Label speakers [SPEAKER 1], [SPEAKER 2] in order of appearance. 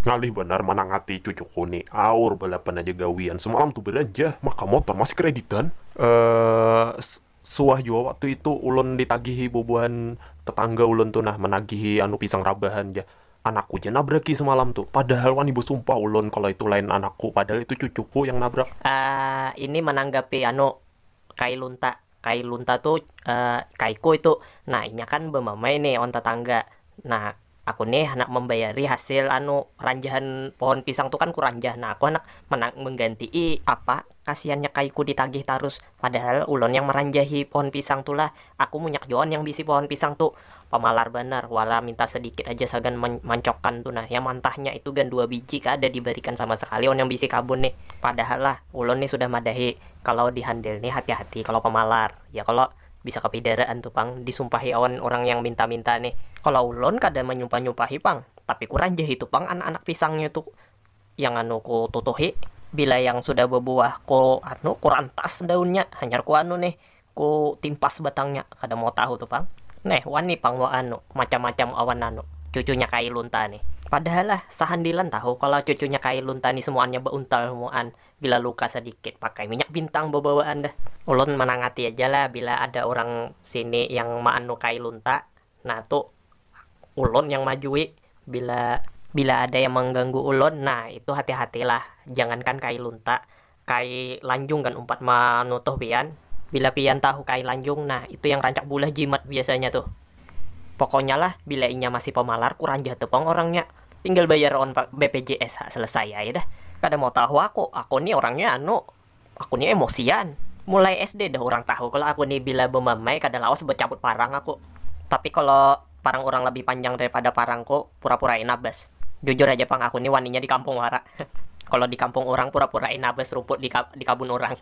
[SPEAKER 1] Ngalih benar manangati cucuku nih. Aur balapan aja gawian. Semalam tuh belanja, maka motor masih kreditan. Suah juga waktu itu ulun ditagihi bubuhan tetangga ulun tuh nah menagihi anu pisang rabahan ja. Anakku aja nabraki semalam tuh. Padahal wani ibu sumpah ulun kalau itu lain anakku. Padahal itu cucuku yang nabrak.
[SPEAKER 2] Ini menanggapi anu Kailunta. Kailunta tuh kaiku itu. Nah, inya kan bemamai nih on tetangga. Nah, aku nih anak membayari hasil anu ranjahan pohon pisang tuh kan kuranjah. Nah, aku anak menang mengganti apa kasihannya kaiku ditagih terus. Padahal ulon yang meranjahi pohon pisang tuh lah. Aku munyak joan yang bisi pohon pisang tuh. Pemalar benar, wala minta sedikit aja sagan mancokkan tuh nah. Yang mantahnya itu gan 2 biji ada diberikan sama sekali on yang bisi kabun nih. Padahal lah ulun nih sudah madahi kalau dihandle nih hati-hati kalau pemalar. Ya kalau bisa kepidaraan tuh pang disumpahi awan orang yang minta-minta nih. Kalau ulun kada menyumpah-nyumpahi pang, tapi kurang jah itu pang anak-anak pisangnya tuh yang anu ku tutuhi bila yang sudah berbuah ku anu kurantas daunnya hanyar ku anu nih ku timpas batangnya kada mau tahu tuh pang. Neh wani pang mau anu macam-macam awan anu cucunya Kailunta nih. Padahal lah sahandilan tahu kalau cucunya Kailunta nih semuanya beuntal semuaan. Bila luka sedikit pakai minyak bintang bawa-bawaan dah. Ulun menangati aja lah bila ada orang sini yang maanu Kailunta. Nah tuh ulun yang majui bila bila ada yang mengganggu ulun. Nah itu hati-hatilah. Jangankan Kailunta, Kai Lanjung kan umpat manutuh pian. Bila pian tahu Kai Lanjung, nah itu yang rancak bulah jimat biasanya tuh. Pokoknya lah, bila inya masih pemalar, kurang jatuh pang orangnya. Tinggal bayar on BPJS selesai ya dah. Kada mau tahu aku nih orangnya anu, aku nih emosian. Mulai SD dah orang tahu kalau aku nih bila bemamai kada lawas bercabut parang aku. Tapi kalau parang orang lebih panjang daripada parangku, pura-purain abas. Jujur aja pang aku nih waninya di kampung wara. Kalau di kampung orang pura-purain abas rumput di kabun orang.